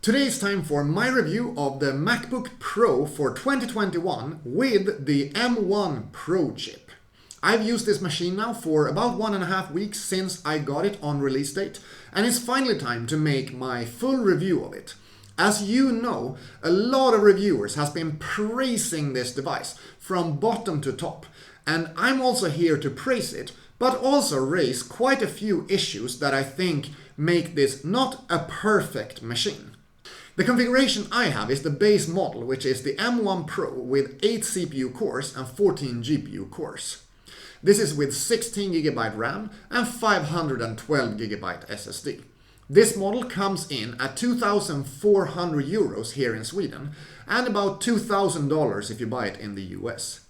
Today is time for my review of the MacBook Pro for 2021 with the M1 Pro chip. I've used this machine now for about 1.5 weeks since I got it on release date, and it's finally time to make my full review of it. As you know, a lot of reviewers has been praising this device from bottom to top, and I'm also here to praise it, but also raise quite a few issues that I think make this not a perfect machine. The configuration I have is the base model, which is the M1 Pro with 8 CPU cores and 14 GPU cores. This is with 16GB RAM and 512GB SSD. This model comes in at 2,400 euros here in Sweden and about $2,000 if you buy it in the US.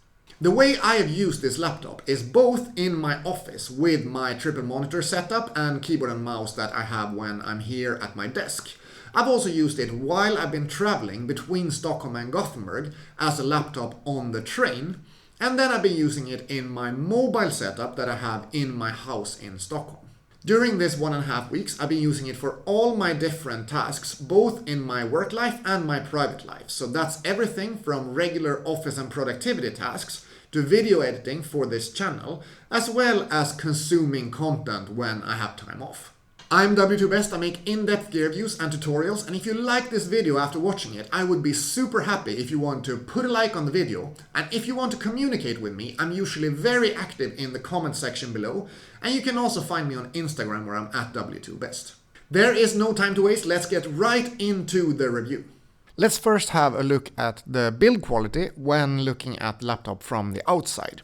The way I have used this laptop is both in my office with my triple monitor setup and keyboard and mouse that I have when I'm here at my desk. I've also used it while I've been traveling between Stockholm and Gothenburg as a laptop on the train, and then I've been using it in my mobile setup that I have in my house in Stockholm. During this 1.5 weeks, I've been using it for all my different tasks, both in my work life and my private life. So that's everything from regular office and productivity tasks to video editing for this channel, as well as consuming content when I have time off. I'm W2Best. I make in-depth gear reviews and tutorials, and if you like this video after watching it, I would be super happy if you want to put a like on the video, and if you want to communicate with me, I'm usually very active in the comment section below, and you can also find me on Instagram where I'm at W2Best. There is no time to waste, let's get right into the review. Let's first have a look at the build quality when looking at the laptop from the outside.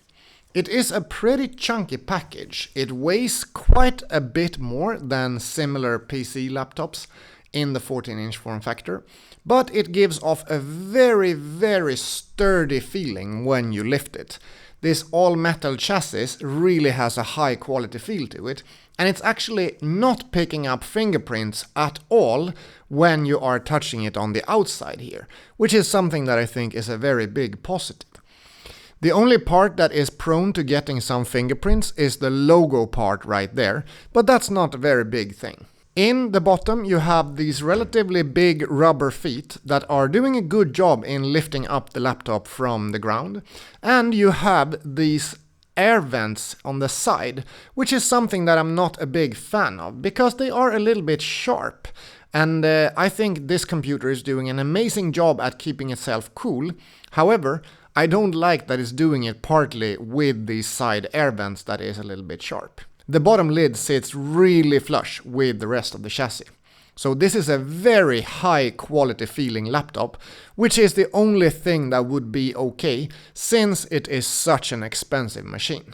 It is a pretty chunky package. It weighs quite a bit more than similar PC laptops in the 14-inch form factor, but it gives off a very sturdy feeling when you lift it. This all-metal chassis really has a high quality feel to it, and it's actually not picking up fingerprints at all when you are touching it on the outside here, which is something that I think is a very big positive. The only part that is prone to getting some fingerprints is the logo part right there, but that's not a very big thing. In the bottom you have these relatively big rubber feet that are doing a good job in lifting up the laptop from the ground, and you have these air vents on the side, which is something that I'm not a big fan of because they are a little bit sharp. And I think this computer is doing an amazing job at keeping itself cool. However, I don't like that it's doing it partly with these side air vents that is a little bit sharp. The bottom lid sits really flush with the rest of the chassis. So this is a very high quality feeling laptop, which is the only thing that would be okay since it is such an expensive machine.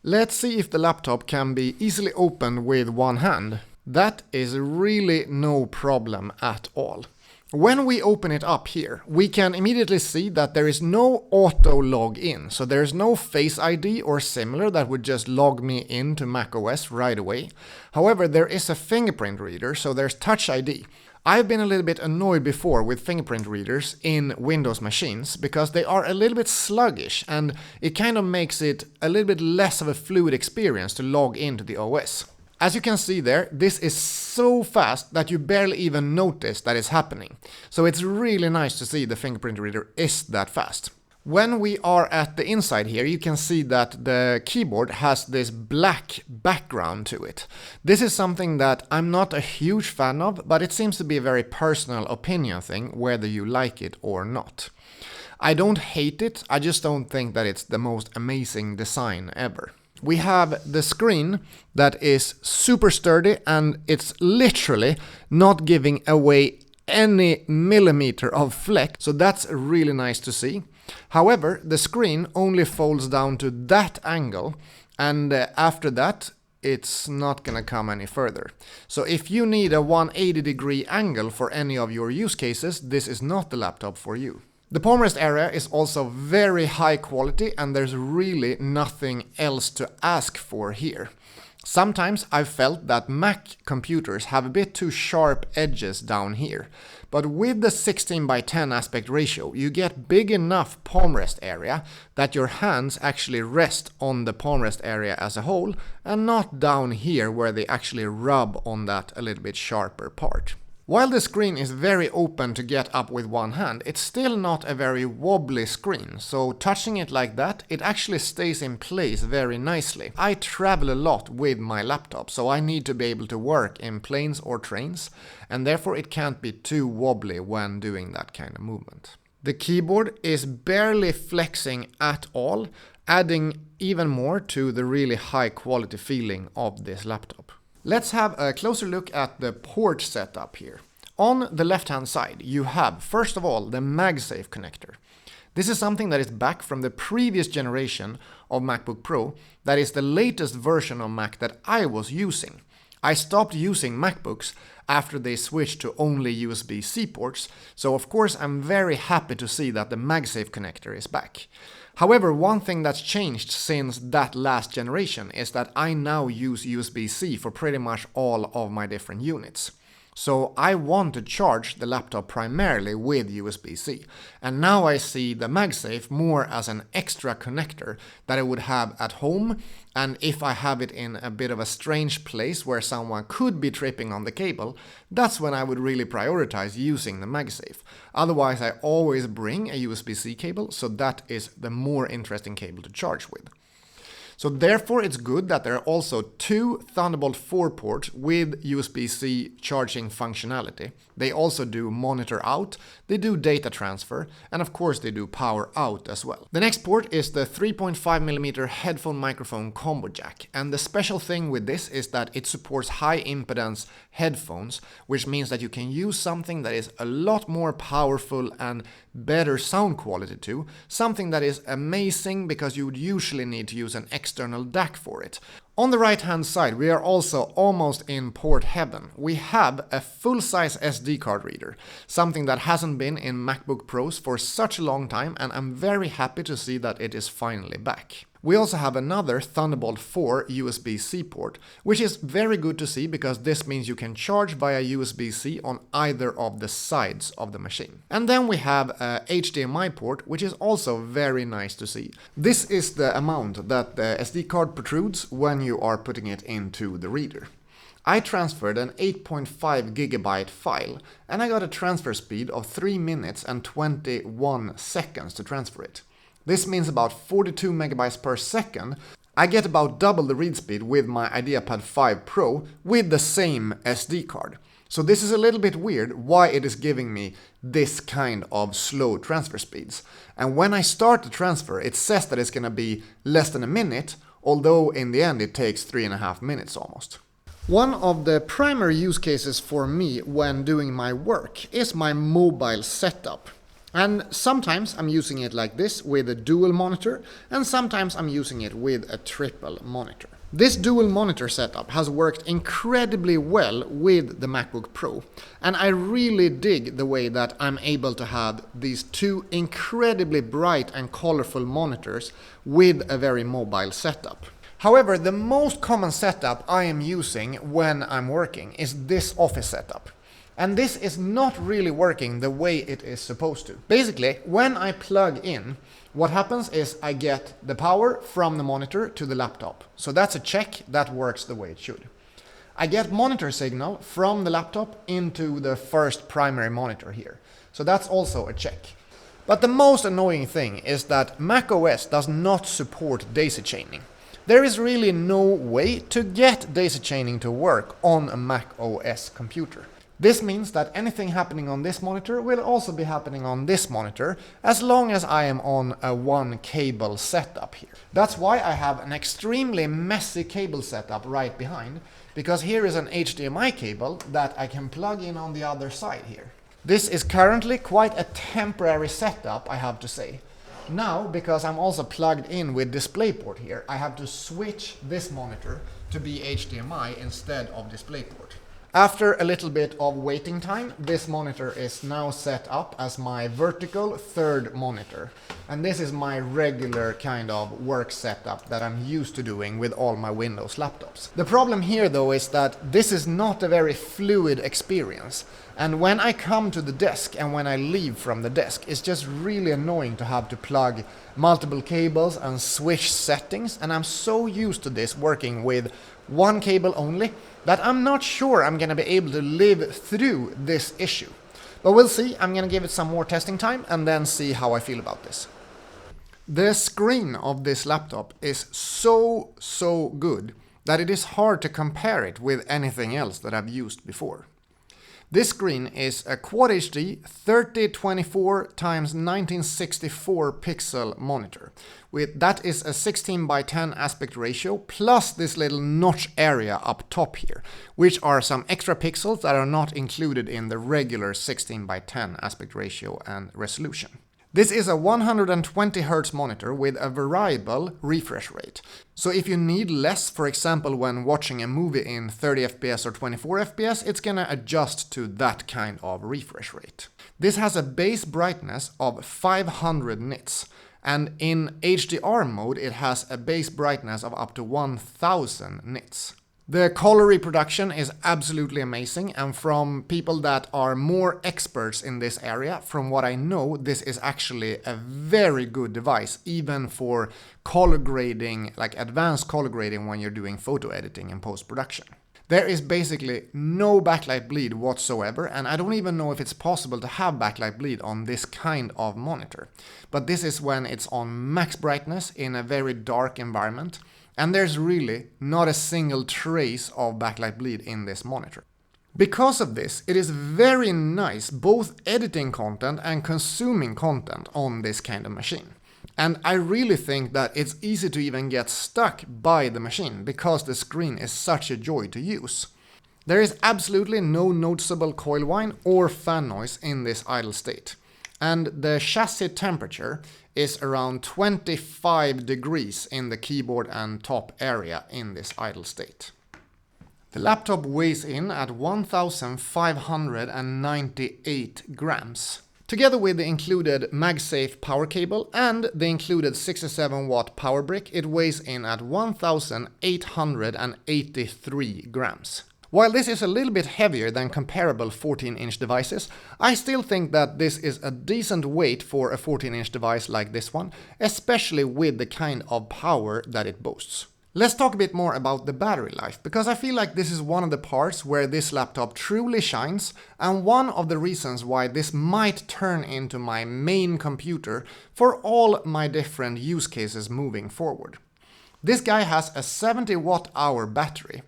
Let's see if the laptop can be easily opened with one hand. That is really no problem at all. When we open it up here, we can immediately see that there is no auto login, so there is no Face ID or similar that would just log me into macOS right away. However, there is a fingerprint reader, so there's Touch ID. I've been a little bit annoyed before with fingerprint readers in Windows machines because they are a little bit sluggish and it kind of makes it a little bit less of a fluid experience to log into the OS. As you can see there, this is so fast that you barely even notice that it's happening. So it's really nice to see the fingerprint reader is that fast. When we are at the inside here, you can see that the keyboard has this black background to it. This is something that I'm not a huge fan of, but it seems to be a very personal opinion thing, whether you like it or not. I don't hate it, I just don't think that it's the most amazing design ever. We have the screen that is super sturdy and it's literally not giving away any millimeter of flex, so that's really nice to see. However, the screen only folds down to that angle, and after that it's not gonna come any further. So if you need a 180-degree angle for any of your use cases, this is not the laptop for you. The palm rest area is also very high quality and there's really nothing else to ask for here. Sometimes I've felt that Mac computers have a bit too sharp edges down here, but with the 16:10 aspect ratio you get big enough palm rest area that your hands actually rest on the palm rest area as a whole and not down here where they actually rub on that a little bit sharper part. While the screen is very open to get up with one hand, it's still not a very wobbly screen, so touching it like that, it actually stays in place very nicely. I travel a lot with my laptop, so I need to be able to work in planes or trains, and therefore it can't be too wobbly when doing that kind of movement. The keyboard is barely flexing at all, adding even more to the really high quality feeling of this laptop. Let's have a closer look at the port setup here. On the left hand side you have, first of all, the MagSafe connector. This is something that is back from the previous generation of MacBook Pro, that is the latest version of Mac that I was using. I stopped using MacBooks after they switched to only USB-C ports, so of course I'm very happy to see that the MagSafe connector is back. However, one thing that's changed since that last generation is that I now use USB-C for pretty much all of my different units. So I want to charge the laptop primarily with USB-C, and now I see the MagSafe more as an extra connector that I would have at home, and if I have it in a bit of a strange place where someone could be tripping on the cable, that's when I would really prioritize using the MagSafe. Otherwise I always bring a USB-C cable, so that is the more interesting cable to charge with. So therefore it's good that there are also two Thunderbolt 4 ports with USB-C charging functionality. They also do monitor out, they do data transfer, and of course they do power out as well. The next port is the 3.5mm headphone microphone combo jack, and the special thing with this is that it supports high impedance headphones, which means that you can use something that is a lot more powerful and better sound quality too, something that is amazing because you would usually need to use an external DAC for it. On the right hand side we are also almost in port heaven. We have a full-size SD card reader, something that hasn't been in MacBook Pros for such a long time, and I'm very happy to see that it is finally back. We also have another Thunderbolt 4 USB-C port, which is very good to see because this means you can charge via USB-C on either of the sides of the machine. And then we have a HDMI port, which is also very nice to see. This is the amount that the SD card protrudes when you are putting it into the reader. I transferred an 8.5 gigabyte file, and I got a transfer speed of 3 minutes and 21 seconds to transfer it. This means about 42 megabytes per second. I get about double the read speed with my IdeaPad 5 Pro with the same SD card. So this is a little bit weird why it is giving me this kind of slow transfer speeds. And when I start the transfer, it says that it's gonna be less than a minute, although in the end it takes 3.5 minutes almost. One of the primary use cases for me when doing my work is my mobile setup. And sometimes I'm using it like this with a dual monitor, and sometimes I'm using it with a triple monitor. This dual monitor setup has worked incredibly well with the MacBook Pro, and I really dig the way that I'm able to have these two incredibly bright and colorful monitors with a very mobile setup. However, the most common setup I am using when I'm working is this office setup. And this is not really working the way it is supposed to. Basically, when I plug in, what happens is I get the power from the monitor to the laptop. So that's a check, that works the way it should. I get monitor signal from the laptop into the first primary monitor here. So that's also a check. But the most annoying thing is that macOS does not support daisy chaining. There is really no way to get daisy chaining to work on a macOS computer. This means that anything happening on this monitor will also be happening on this monitor, as long as I am on a one cable setup here. That's why I have an extremely messy cable setup right behind, because here is an HDMI cable that I can plug in on the other side here. This is currently quite a temporary setup, I have to say. Now, because I'm also plugged in with DisplayPort here, I have to switch this monitor to be HDMI instead of DisplayPort. After a little bit of waiting time, this monitor is now set up as my vertical third monitor. And this is my regular kind of work setup that I'm used to doing with all my Windows laptops. The problem here though is that this is not a very fluid experience. And when I come to the desk and when I leave from the desk, it's just really annoying to have to plug multiple cables and switch settings. And I'm so used to this working with one cable only, that I'm not sure I'm gonna be able to live through this issue. But we'll see. I'm gonna give it some more testing time and then see how I feel about this. The screen of this laptop is so good that it is hard to compare it with anything else that I've used before. This screen is a Quad HD 3024 x 1964 pixel monitor. That is a 16:10 aspect ratio plus this little notch area up top here, which are some extra pixels that are not included in the regular 16:10 aspect ratio and resolution. This is a 120 Hz monitor with a variable refresh rate. So if you need less, for example, when watching a movie in 30 FPS or 24 FPS, it's gonna adjust to that kind of refresh rate. This has a base brightness of 500 nits, and in HDR mode it has a base brightness of up to 1000 nits. The color reproduction is absolutely amazing, and from people that are more experts in this area, from what I know, this is actually a very good device, even for color grading, like advanced color grading when you're doing photo editing and post-production. There is basically no backlight bleed whatsoever, and I don't even know if it's possible to have backlight bleed on this kind of monitor. But this is when it's on max brightness in a very dark environment. And there's really not a single trace of backlight bleed in this monitor. Because of this, it is very nice both editing content and consuming content on this kind of machine. And I really think that it's easy to even get stuck by the machine because the screen is such a joy to use. There is absolutely no noticeable coil whine or fan noise in this idle state. And the chassis temperature is around 25 degrees in the keyboard and top area in this idle state. The laptop weighs in at 1,598 grams. Together with the included MagSafe power cable and the included 67 watt power brick, it weighs in at 1,883 grams. While this is a little bit heavier than comparable 14-inch devices, I still think that this is a decent weight for a 14-inch device like this one, especially with the kind of power that it boasts. Let's talk a bit more about the battery life, because I feel like this is one of the parts where this laptop truly shines, and one of the reasons why this might turn into my main computer for all my different use cases moving forward. This guy has a 70 watt-hour battery,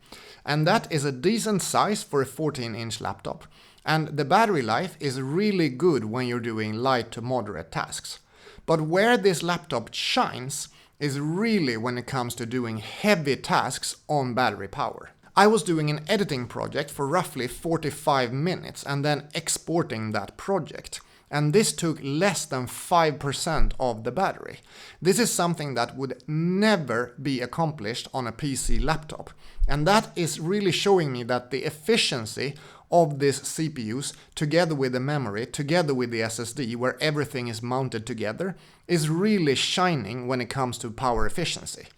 and that is a decent size for a 14-inch laptop. And the battery life is really good when you're doing light to moderate tasks. But where this laptop shines is really when it comes to doing heavy tasks on battery power. I was doing an editing project for roughly 45 minutes and then exporting that project. And this took less than 5% of the battery. This is something that would never be accomplished on a PC laptop. And that is really showing me that the efficiency of this CPUs, together with the memory, together with the SSD, where everything is mounted together, is really shining when it comes to power efficiency.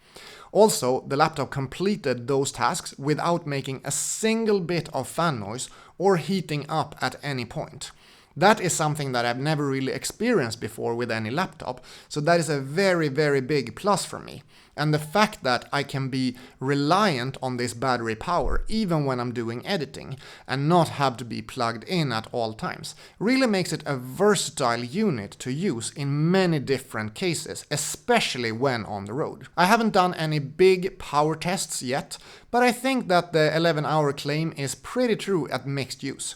Also, the laptop completed those tasks without making a single bit of fan noise or heating up at any point. That is something that I've never really experienced before with any laptop, so that is a very, very big plus for me. And the fact that I can be reliant on this battery power even when I'm doing editing and not have to be plugged in at all times really makes it a versatile unit to use in many different cases, especially when on the road. I haven't done any big power tests yet, but I think that the 11-hour claim is pretty true at mixed use.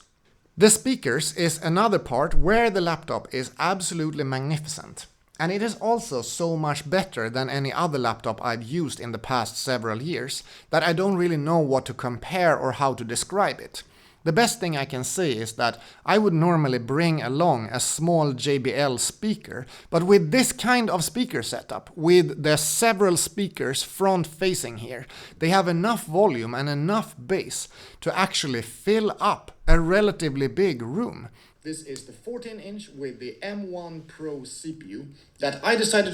The speakers is another part where the laptop is absolutely magnificent. And it is also so much better than any other laptop I've used in the past several years that I don't really know what to compare or how to describe it. The best thing I can say is that I would normally bring along a small JBL speaker, but with this kind of speaker setup, with the several speakers front facing here, they have enough volume and enough bass to actually fill up a relatively big room. This is the 14-inch with the M1 Pro CPU that I decided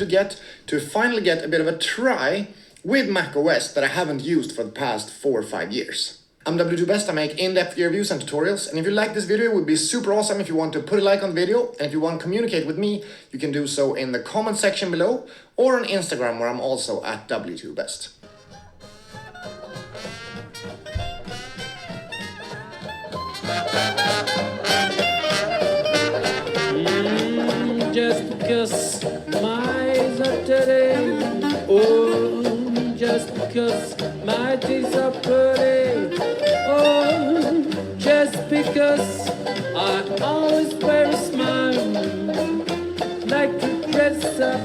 to finally get a bit of a try with macOS that I haven't used for the past 4 or 5 years. I'm W2Best, I make in-depth reviews and tutorials, and if you like this video, it would be super awesome if you want to put a like on the video, and if you want to communicate with me, you can do so in the comment section below, or on Instagram where I'm also at W2Best. Just because my eyes are dirty, oh, just because my teeth are pretty, oh, just because I always wear a smile, like to dress up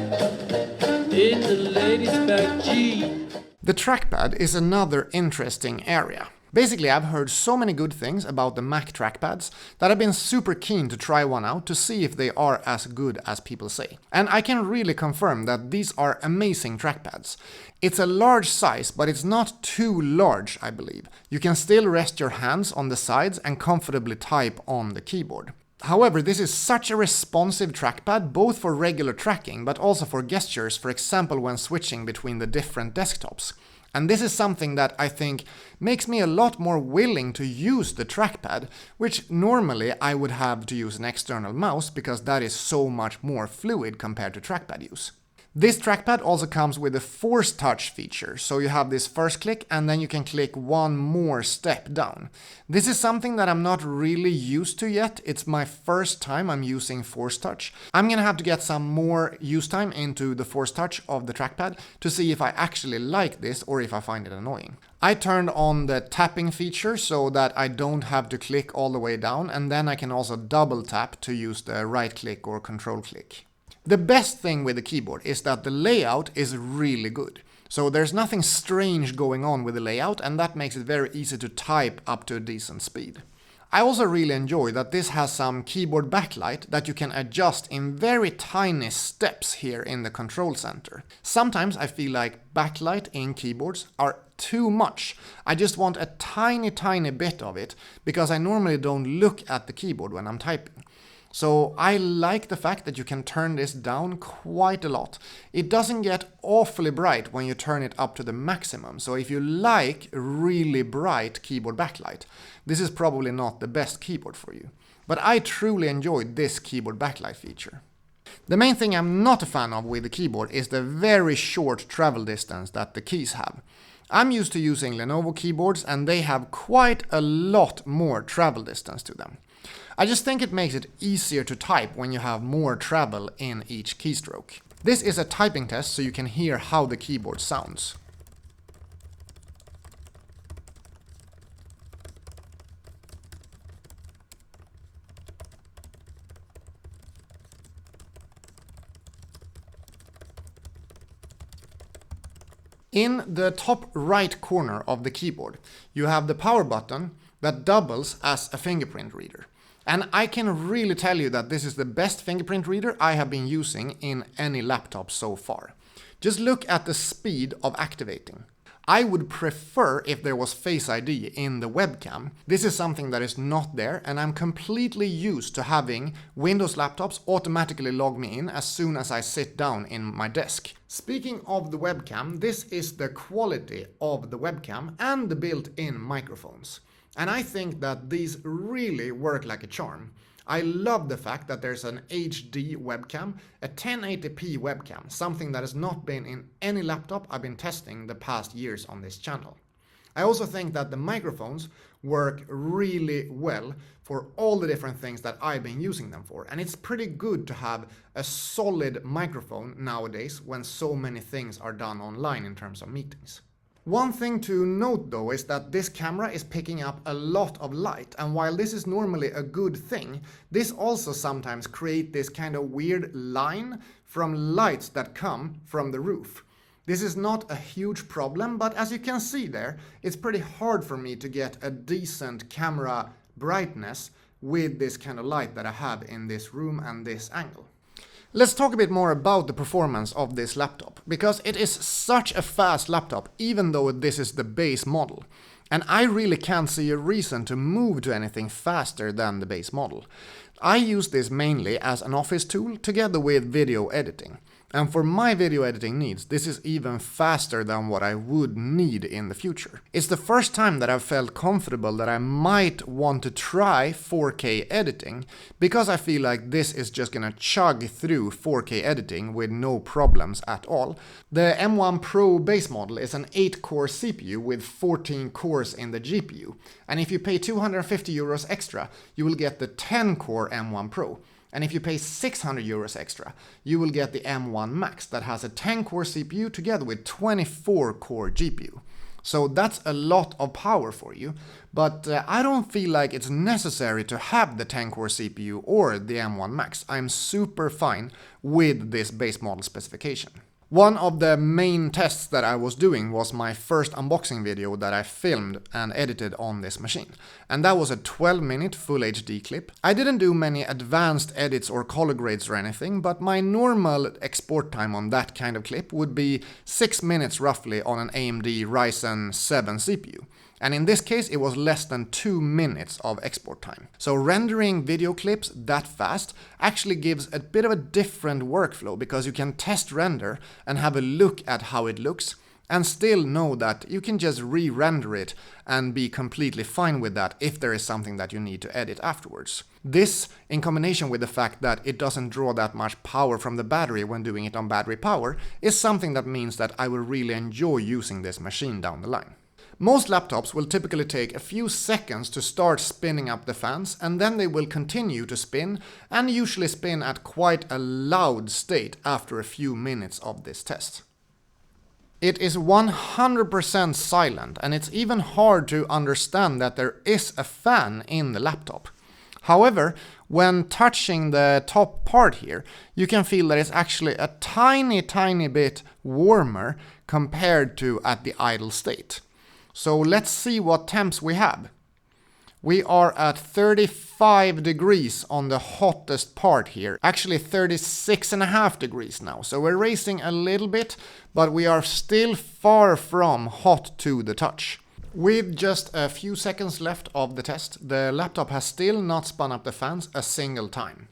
in the ladies' back G. The trackpad is another interesting area. Basically, I've heard so many good things about the Mac trackpads that I've been super keen to try one out to see if they are as good as people say. And I can really confirm that these are amazing trackpads. It's a large size, but it's not too large, I believe. You can still rest your hands on the sides and comfortably type on the keyboard. However, this is such a responsive trackpad, both for regular tracking, but also for gestures, for example when switching between the different desktops. And this is something that I think makes me a lot more willing to use the trackpad, which normally I would have to use an external mouse because that is so much more fluid compared to trackpad use. This trackpad also comes with a force touch feature, so you have this first click and then you can click one more step down. This is something that I'm not really used to yet. It's my first time I'm using force touch. I'm gonna have to get some more use time into the force touch of the trackpad to see if I actually like this or if I find it annoying. I turned on the tapping feature so that I don't have to click all the way down, and then I can also double tap to use the right click or control click. The best thing with the keyboard is that the layout is really good. So there's nothing strange going on with the layout, and that makes it very easy to type up to a decent speed. I also really enjoy that this has some keyboard backlight that you can adjust in very tiny steps here in the control center. Sometimes I feel like backlight in keyboards are too much. I just want a tiny bit of it because I normally don't look at the keyboard when I'm typing. So I like the fact that you can turn this down quite a lot. It doesn't get awfully bright when you turn it up to the maximum. So if you like really bright keyboard backlight, this is probably not the best keyboard for you. But I truly enjoyed this keyboard backlight feature. The main thing I'm not a fan of with the keyboard is the very short travel distance that the keys have. I'm used to using Lenovo keyboards and they have quite a lot more travel distance to them. I just think it makes it easier to type when you have more travel in each keystroke. This is a typing test so you can hear how the keyboard sounds. In the top right corner of the keyboard, you have the power button that doubles as a fingerprint reader. And I can really tell you that this is the best fingerprint reader I have been using in any laptop so far. Just look at the speed of activating. I would prefer if there was Face ID in the webcam. This is something that is not there, and I'm completely used to having Windows laptops automatically log me in as soon as I sit down in my desk. Speaking of the webcam, this is the quality of the webcam and the built-in microphones. And I think that these really work like a charm. I love the fact that there's an HD webcam, a 1080p webcam, something that has not been in any laptop I've been testing the past years on this channel. I also think that the microphones work really well for all the different things that I've been using them for. And it's pretty good to have a solid microphone nowadays when so many things are done online in terms of meetings. One thing to note though is that this camera is picking up a lot of light, and while this is normally a good thing, this also sometimes creates this kind of weird line from lights that come from the roof. This is not a huge problem, but as you can see there, it's pretty hard for me to get a decent camera brightness with this kind of light that I have in this room and this angle. Let's talk a bit more about the performance of this laptop, because it is such a fast laptop even though this is the base model. And I really can't see a reason to move to anything faster than the base model. I use this mainly as an office tool together with video editing. And for my video editing needs, this is even faster than what I would need in the future. It's the first time that I've felt comfortable that I might want to try 4K editing, because I feel like this is just gonna chug through 4K editing with no problems at all. The M1 Pro base model is an 8-core CPU with 14 cores in the GPU. And if you pay 250 euros extra, you will get the 10-core M1 Pro. And if you pay 600 euros extra, you will get the M1 Max that has a 10-core CPU together with 24-core GPU. So that's a lot of power for you, but I don't feel like it's necessary to have the 10-core CPU or the M1 Max. I'm super fine with this base model specification. One of the main tests that I was doing was my first unboxing video that I filmed and edited on this machine. And that was a 12-minute Full HD clip. I didn't do many advanced edits or color grades or anything, but my normal export time on that kind of clip would be 6 minutes roughly on an AMD Ryzen 7 CPU. And in this case, it was less than 2 minutes of export time. So rendering video clips that fast actually gives a bit of a different workflow, because you can test render and have a look at how it looks and still know that you can just re-render it and be completely fine with that if there is something that you need to edit afterwards. This, in combination with the fact that it doesn't draw that much power from the battery when doing it on battery power, is something that means that I will really enjoy using this machine down the line. Most laptops will typically take a few seconds to start spinning up the fans, and then they will continue to spin, and usually spin at quite a loud state after a few minutes of this test. It is 100% silent, and it's even hard to understand that there is a fan in the laptop. However, when touching the top part here, you can feel that it's actually a tiny bit warmer compared to at the idle state. So let's see what temps we have. We are at 35 degrees on the hottest part here. Actually 36.5 degrees now. So we're racing a little bit, but we are still far from hot to the touch. With just a few seconds left of the test, the laptop has still not spun up the fans a single time.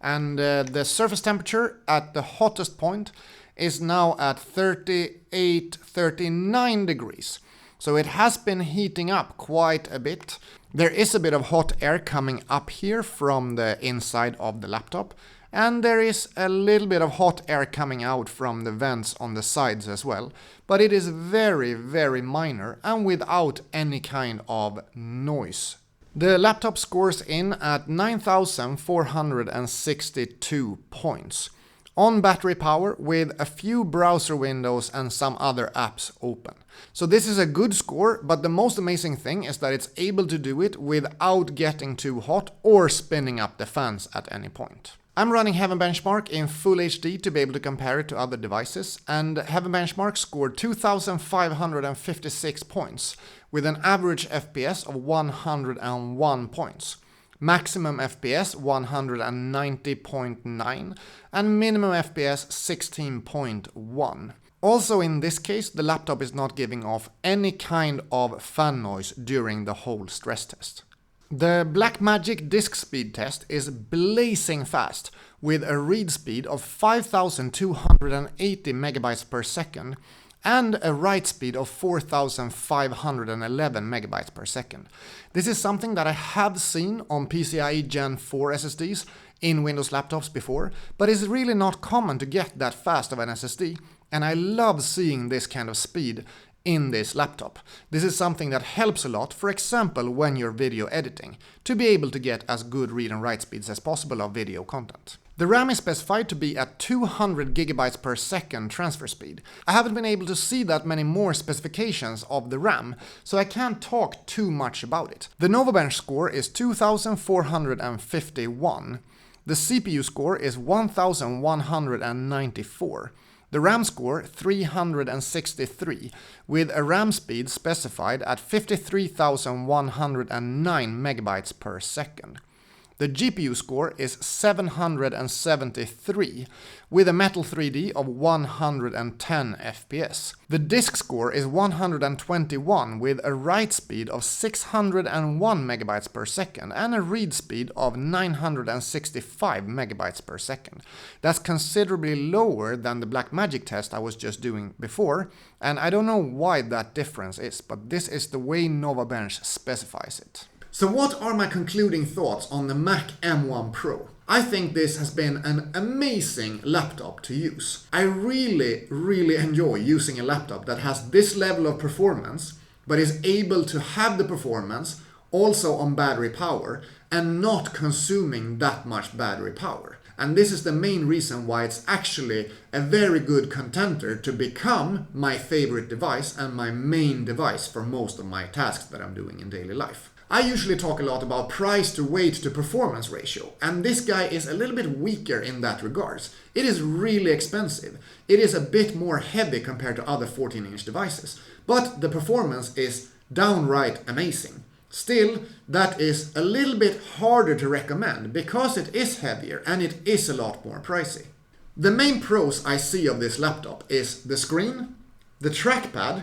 And the surface temperature at the hottest point is now at 38-39 degrees. So it has been heating up quite a bit. There is a bit of hot air coming up here from the inside of the laptop, and there is a little bit of hot air coming out from the vents on the sides as well, but it is very minor and without any kind of noise. The laptop scores in at 9,462 points. On battery power with a few browser windows and some other apps open. So this is a good score, but the most amazing thing is that it's able to do it without getting too hot or spinning up the fans at any point. I'm running Heaven Benchmark in Full HD to be able to compare it to other devices, and Heaven Benchmark scored 2,556 points with an average FPS of 101 points. Maximum FPS 190.9 and minimum FPS 16.1. Also in this case, the laptop is not giving off any kind of fan noise during the whole stress test. The Blackmagic disk speed test is blazing fast with a read speed of 5,280 megabytes per second and a write speed of 4,511 megabytes per second. This is something that I have seen on PCIe Gen 4 SSDs in Windows laptops before, but it's really not common to get that fast of an SSD, and I love seeing this kind of speed in this laptop. This is something that helps a lot, for example, when you're video editing, to be able to get as good read and write speeds as possible of video content. The RAM is specified to be at 200 gigabytes per second transfer speed. I haven't been able to see that many more specifications of the RAM, so I can't talk too much about it. The Novabench score is 2,451. The CPU score is 1,194. The RAM score 363, with a RAM speed specified at 53,109 megabytes per second. The GPU score is 773 with a Metal 3D of 110 FPS. The disk score is 121 with a write speed of 601 megabytes per second and a read speed of 965 megabytes per second. That's considerably lower than the Blackmagic test I was just doing before, and I don't know why that difference is, but this is the way Novabench specifies it. So what are my concluding thoughts on the Mac M1 Pro? I think this has been an amazing laptop to use. I really enjoy using a laptop that has this level of performance, but is able to have the performance also on battery power and not consuming that much battery power. And this is the main reason why it's actually a very good contender to become my favorite device and my main device for most of my tasks that I'm doing in daily life. I usually talk a lot about price to weight to performance ratio, and this guy is a little bit weaker in that regards. It is really expensive. It is a bit more heavy compared to other 14-inch devices, but the performance is downright amazing. Still, that is a little bit harder to recommend because it is heavier and it is a lot more pricey. The main pros I see of this laptop is the screen, the trackpad,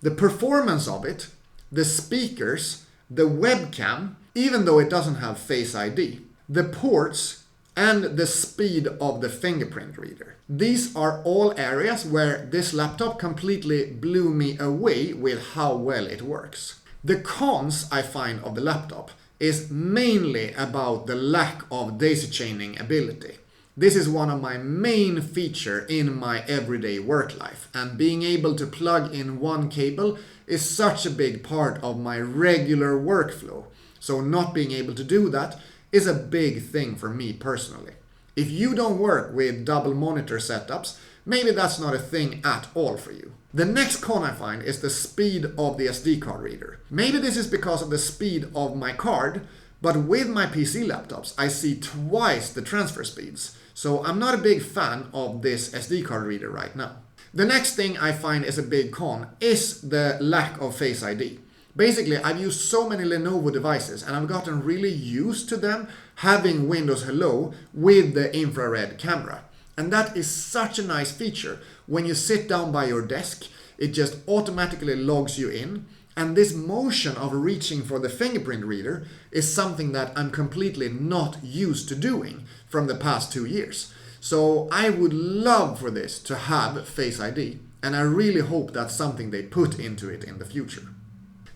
the performance of it, the speakers, the webcam, even though it doesn't have Face ID, the ports, and the speed of the fingerprint reader. These are all areas where this laptop completely blew me away with how well it works. The cons I find of the laptop is mainly about the lack of daisy chaining ability. This is one of my main features in my everyday work life, and being able to plug in one cable is such a big part of my regular workflow. So not being able to do that is a big thing for me personally. If you don't work with double monitor setups, maybe that's not a thing at all for you. The next con I find is the speed of the SD card reader. Maybe this is because of the speed of my card, but with my PC laptops I see twice the transfer speeds. So I'm not a big fan of this SD card reader right now. The next thing I find is a big con is the lack of Face ID. Basically, I've used so many Lenovo devices and I've gotten really used to them having Windows Hello with the infrared camera. And that is such a nice feature. When you sit down by your desk, it just automatically logs you in. And this motion of reaching for the fingerprint reader is something that I'm completely not used to doing from the past 2 years. So I would love for this to have Face ID, and I really hope that's something they put into it in the future.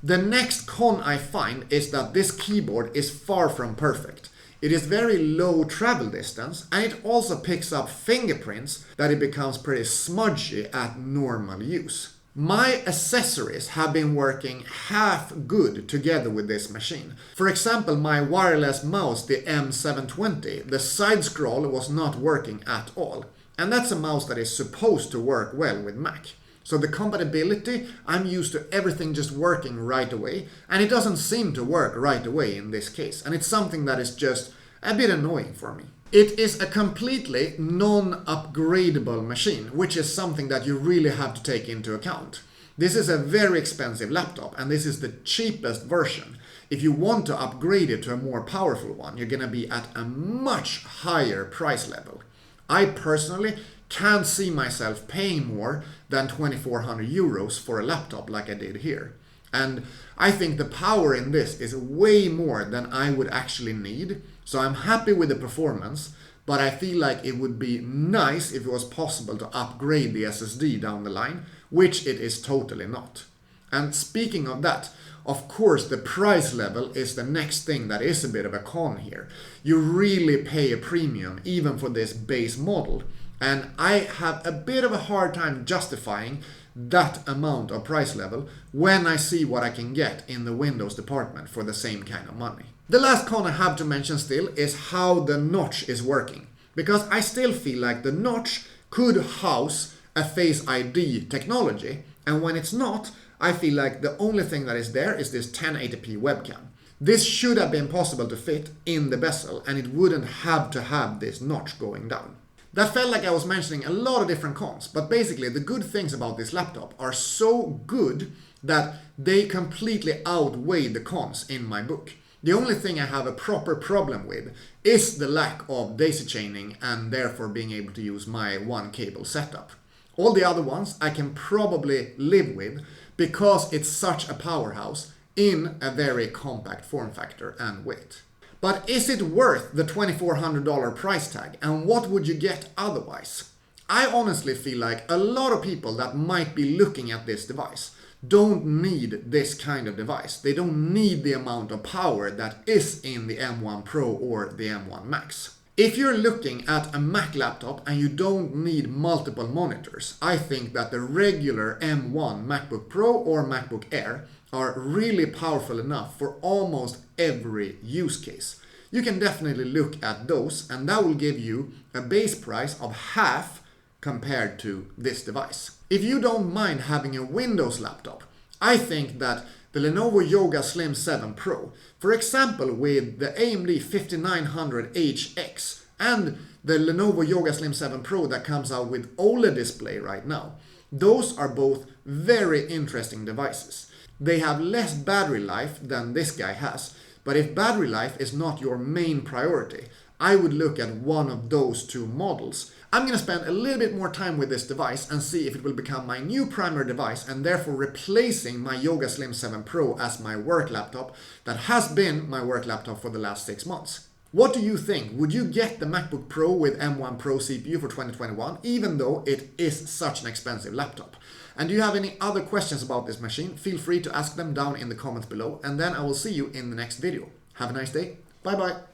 The next con I find is that this keyboard is far from perfect. It is very low travel distance, and it also picks up fingerprints that it becomes pretty smudgy at normal use. My accessories have been working half good together with this machine. For example, my wireless mouse, the M720, the side scroll was not working at all. And that's a mouse that is supposed to work well with Mac. So the compatibility, I'm used to everything just working right away, and it doesn't seem to work right away in this case. And it's something that is just a bit annoying for me. It is a completely non-upgradable machine, which is something that you really have to take into account. This is a very expensive laptop, and this is the cheapest version. If you want to upgrade it to a more powerful one, you're gonna be at a much higher price level. I personally can't see myself paying more than 2,400 euros for a laptop like I did here. And I think the power in this is way more than I would actually need. So I'm happy with the performance, but I feel like it would be nice if it was possible to upgrade the SSD down the line, which it is totally not. And speaking of that, of course the price level is the next thing that is a bit of a con here. You really pay a premium even for this base model, and I have a bit of a hard time justifying that amount of price level when I see what I can get in the Windows department for the same kind of money. The last con I have to mention still is how the notch is working, because I still feel like the notch could house a Face ID technology, and when it's not, I feel like the only thing that is there is this 1080p webcam. This should have been possible to fit in the bezel, and it wouldn't have to have this notch going down. That felt like I was mentioning a lot of different cons, but basically the good things about this laptop are so good that they completely outweigh the cons in my book. The only thing I have a proper problem with is the lack of daisy chaining and therefore being able to use my one cable setup. All the other ones I can probably live with because it's such a powerhouse in a very compact form factor and weight. But is it worth the $2,400 price tag, and what would you get otherwise? I honestly feel like a lot of people that might be looking at this device don't need this kind of device. They don't need the amount of power that is in the M1 Pro or the M1 Max. If you're looking at a Mac laptop and you don't need multiple monitors, I think that the regular M1 MacBook Pro or MacBook Air are really powerful enough for almost every use case. You can definitely look at those, and that will give you a base price of half compared to this device. If you don't mind having a Windows laptop, I think that the Lenovo Yoga Slim 7 Pro, for example with the AMD 5900HX and the Lenovo Yoga Slim 7 Pro that comes out with OLED display right now, those are both very interesting devices. They have less battery life than this guy has, but if battery life is not your main priority, I would look at one of those two models. I'm going to spend a little bit more time with this device and see if it will become my new primary device and therefore replacing my Yoga Slim 7 Pro as my work laptop that has been my work laptop for the last 6 months. What do you think? Would you get the MacBook Pro with M1 Pro CPU for 2021, even though it is such an expensive laptop? And do you have any other questions about this machine? Feel free to ask them down in the comments below, and then I will see you in the next video. Have a nice day. Bye bye.